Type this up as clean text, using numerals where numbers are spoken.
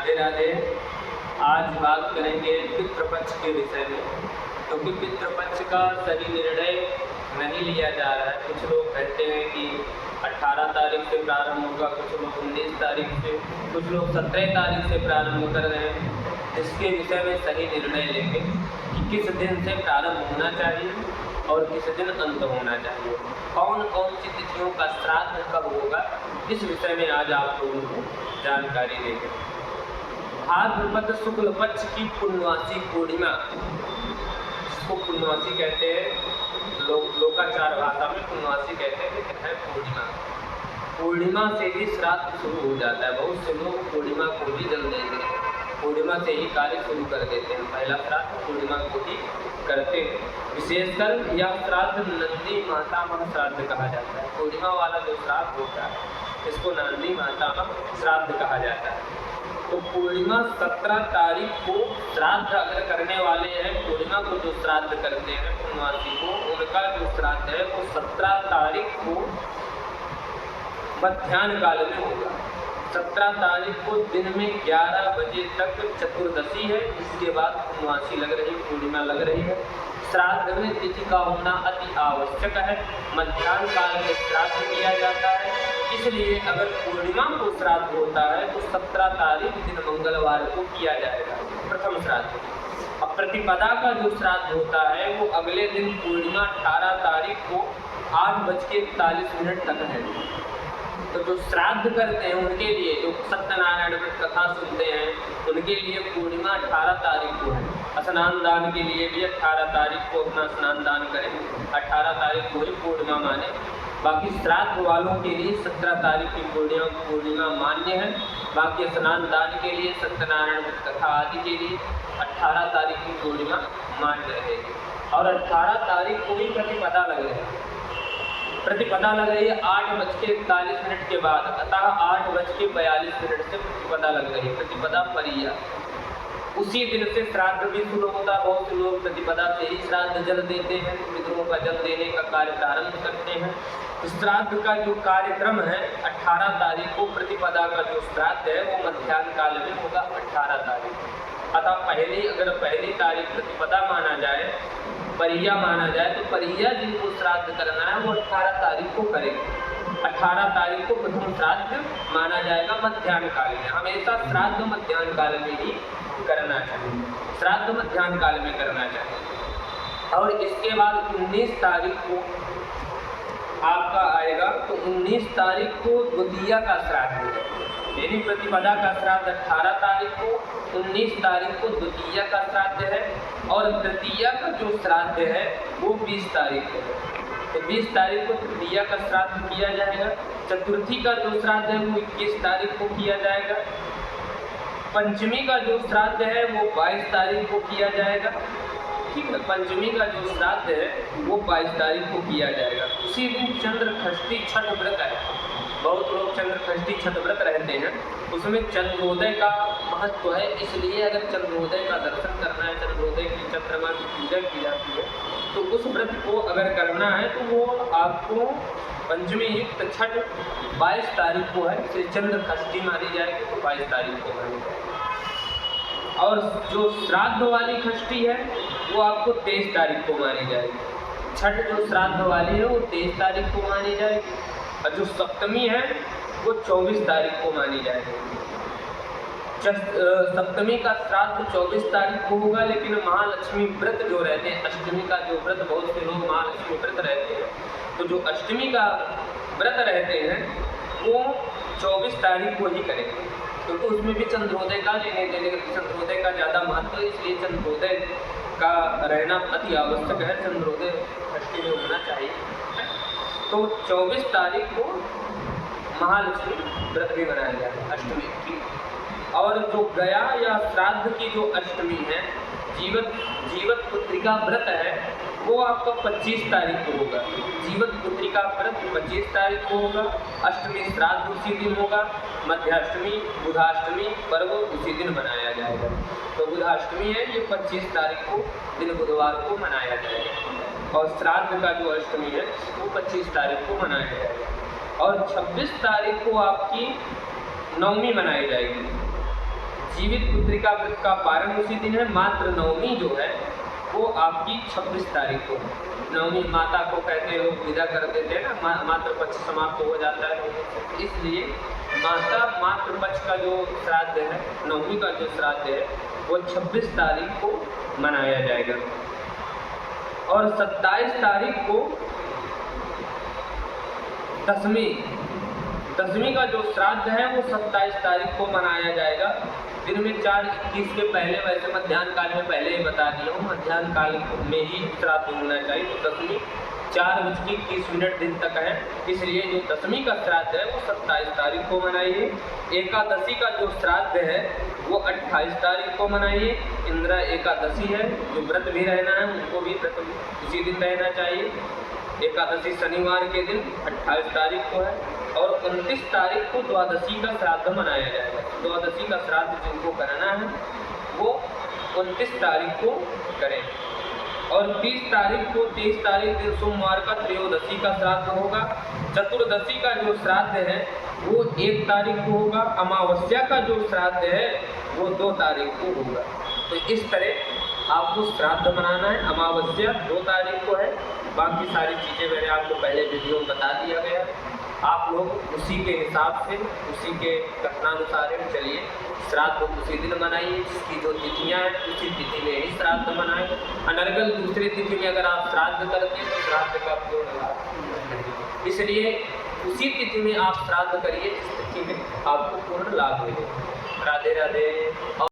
राधे राधे। आज बात करेंगे पितृपक्ष के विषय में, क्योंकि पितृपक्ष का सही निर्णय नहीं लिया जा रहा है। कुछ लोग कहते हैं कि 18 तारीख से प्रारंभ होगा, कुछ लोग 19 तारीख से, कुछ लोग 17 तारीख से प्रारंभ कर रहे हैं। इसके विषय में सही निर्णय लेंगे कि किस दिन से प्रारंभ होना चाहिए और किस दिन अंत होना चाहिए, कौन कौन सी तिथियों का श्राद्ध कब होगा, इस विषय में आज आप लोगों को जानकारी देंगे। भाद्रपद शुक्ल पक्ष की पूर्णवासी पूर्णिमा, जिसको पूर्णवासी कहते हैं, लोकाचार भाषा में पूर्णवासी कहते हैं, लेकिन है पूर्णिमा। पूर्णिमा से ही श्राद्ध शुरू हो जाता है। बहुत से लोग पूर्णिमा को भी जल देते हैं, पूर्णिमा से ही कार्य शुरू कर देते हैं। पहला श्राद्ध पूर्णिमा को ही करते हैं। विशेषकर यह श्राद्ध नंदी मातामह श्राद्ध कहा जाता है। पूर्णिमा वाला जो श्राद्ध होता है इसको नंदी मातामह श्राद्ध कहा जाता है। तो पूर्णिमा 17 तारीख को श्राद्ध अगर करने वाले हैं, पूर्णिमा को जो श्राद्ध करते हैं पूर्णवासी को, उनका जो श्राद्ध है वो 17 तारीख को मध्याह्न काल में होगा। 17 तारीख को दिन में 11 बजे तक चतुर्दशी है। इसके बाद पूर्णवासी लग रही, पूर्णिमा लग रही है। श्राद्ध में तिथि का होना अति आवश्यक है। मध्याह्न काल में श्राद्ध किया जाता है, इसलिए अगर पूर्णिमा को श्राद्ध होता है तो 17 तारीख दिन मंगलवार को किया जाएगा प्रथम श्राद्ध। अब प्रतिपदा का जो श्राद्ध होता है वो अगले दिन पूर्णिमा 18 तारीख को 8:41 तक है। तो जो श्राद्ध करते हैं उनके लिए, जो सत्यनारायण व्रत कथा सुनते हैं, उनके लिए पूर्णिमा 18 तारीख को है। स्नान दान के लिए भी 18 तारीख को अपना स्नान दान करें, 18 तारीख को ही पूर्णिमा माने। बाकी श्राद्ध वालों के लिए 17 तारीख की पूर्णिमा मान्य है। बाकी स्नान दान के लिए, सत्यनारायण व्रत कथा आदि के लिए 18 तारीख की पूर्णिमा मान्य रहेगी। और 18 तारीख को ही प्रतिपदा लग रही है। प्रतिपदा लग रही है 8:41 के बाद, अतः 8:42 से प्रतिपदा लग रही है। प्रतिपदा परिया, उसी दिन से श्राद्ध भी शुरू होता है। बहुत से लोग प्रतिपदा से ही श्राद्ध जल देते हैं, पितरों का जल देने का कार्य प्रारंभ करते हैं। तो श्राद्ध का जो कार्यक्रम है 18 तारीख को, प्रतिपदा का जो श्राद्ध है वो मध्याह्न काल में होगा 18 तारीख। अतः अगर पहली तारीख प्रतिपदा माना जाए, परिया माना जाए, तो परिया जिनको श्राद्ध करना है वो 18 तारीख को करेंगे। 18 तारीख को प्रथम श्राद्ध माना जाएगा मध्याह्न काल में। हमेशा श्राद्ध मध्याह्न काल में ही करना चाहिए, श्राद्ध मध्याह्न काल में करना चाहिए। और इसके बाद 19 तारीख को आपका आएगा, तो 19 तारीख को द्वितीया का श्राद्ध है। यानी प्रतिपदा का श्राद्ध 18 तारीख को, 19 तारीख को द्वितीया का श्राद्ध है। और तृतीया का जो श्राद्ध है वो 20 तारीख को है। तो 20 तारीख को तृतीया का श्राद्ध किया जाएगा। चतुर्थी का जो श्राद्ध है वो 21 तारीख को किया जाएगा। पंचमी का जो श्राद्ध है वो 22 तारीख को किया जाएगा। ठीक है, पंचमी का जो श्राद्ध है वो 22 तारीख को किया जाएगा। उसी दिन चंद्र षष्ठी छठ व्रत है। बहुत लोग चंद्र षष्ठी छठ व्रत रहते हैं, उसमें चंद्रोदय का महत्व है। इसलिए अगर चंद्रोदय का दर्शन करना है, चंद्रोदय की चंद्रमा की पूजा की जाती है, तो उस व्रत को अगर करना है तो वो आपको पंचमी युक्त छठ 22 तारीख को है। इसलिए चंद्र षष्ठी मानी जाएगी तो 22 तारीख को मानी जाएगी। और जो श्राद्ध वाली षष्ठी है वो आपको 23 तारीख को मानी जाएगी। छठ जो श्राद्ध वाली है वो 23 तारीख को मानी जाएगी। और जो सप्तमी है वो 24 तारीख को मानी जाएगी। सप्तमी का श्राद्ध 24 तारीख को होगा, लेकिन महालक्ष्मी व्रत जो रहते हैं, अष्टमी का जो व्रत, बहुत से लोग महालक्ष्मी व्रत रहते हैं, तो जो अष्टमी का व्रत रहते हैं वो 24 तारीख को ही करेंगे, क्योंकि उसमें भी चंद्रोदय का लेने देने का, चंद्रोदय का ज़्यादा महत्व है। इसलिए चंद्रोदय का रहना अति आवश्यक है। चंद्रोदय अष्टमी में होना चाहिए। तो 24 तारीख को महालक्ष्मी व्रत भी मनाया जाएगा अष्टमी की। और जो गया या श्राद्ध की जो अष्टमी है, जीवत पुत्रिका व्रत है, वो आपका 25 तारीख को होगा। जीवत पुत्रिका व्रत 25 तारीख को होगा। अष्टमी श्राद्ध उसी दिन होगा। मध्याष्टमी, बुधाष्टमी पर्व उसी दिन मनाया जाएगा। तो बुधाष्टमी है ये 25 तारीख को दिन बुधवार को मनाया जाएगा। और श्राद्ध का जो अष्टमी है वो 25 तारीख को मनाया जाएगा। और 26 तारीख को आपकी नवमी मनाई जाएगी। जीवित पुत्री का व्रत का पारण उसी दिन है। मात्र नवमी जो है वो आपकी 26 तारीख को। नवमी माता को कहते हैं लोग विदा कर देते हैं ना, मातृ पक्ष समाप्त हो जाता है, इसलिए मातृ पक्ष का जो श्राद्ध है, नवमी का जो श्राद्ध है वो 26 तारीख को मनाया जाएगा। और 27 तारीख को दसवीं का जो श्राद्ध है वो 27 तारीख को मनाया जाएगा। दिन में 4:21 के पहले, वैसे मध्याह्न काल में पहले ही बता दिया हूँ, मध्याह्न काल में ही श्राद्ध होना चाहिए। तो दसवीं 4:21 दिन तक है, इसलिए जो दसवीं का श्राद्ध है वो 27 तारीख को मनाइए। एकादशी का जो श्राद्ध है वो 28 तारीख को मनाइए। इंदिरा एकादशी है, जो व्रत भी रहना है उनको भी व्रत उसी दिन रहना चाहिए। एकादशी शनिवार के दिन 28 तारीख को है। और 29 तारीख को द्वादशी का श्राद्ध मनाया जाएगा। द्वादशी का श्राद्ध जिनको कराना है वो 29 तारीख को करें। और 23 तारीख दिन सोमवार का त्रयोदशी का श्राद्ध होगा। चतुर्दशी का जो श्राद्ध है वो 1 तारीख को होगा। अमावस्या का जो श्राद्ध है वो 2 तारीख को होगा। तो इस तरह आपको श्राद्ध मनाना है। अमावस्या 2 तारीख को है, बाकी सारी चीज़ें मैंने आपको पहले वीडियो में बता दिया गया। आप लोग उसी के हिसाब से, उसी के कथनानुसार चलिए, श्राद्ध उसी दिन मनाइए। जिसकी जो तिथियाँ हैं उसी तिथि में ही श्राद्ध मनाएं। अनर्गल दूसरी तिथि में अगर आप श्राद्ध करते हैं तो श्राद्ध का पूर्ण लाभ, इसलिए उसी तिथि में आप श्राद्ध करिए जिस तिथि में आपको पूर्ण लाभ मिले। राधे राधे।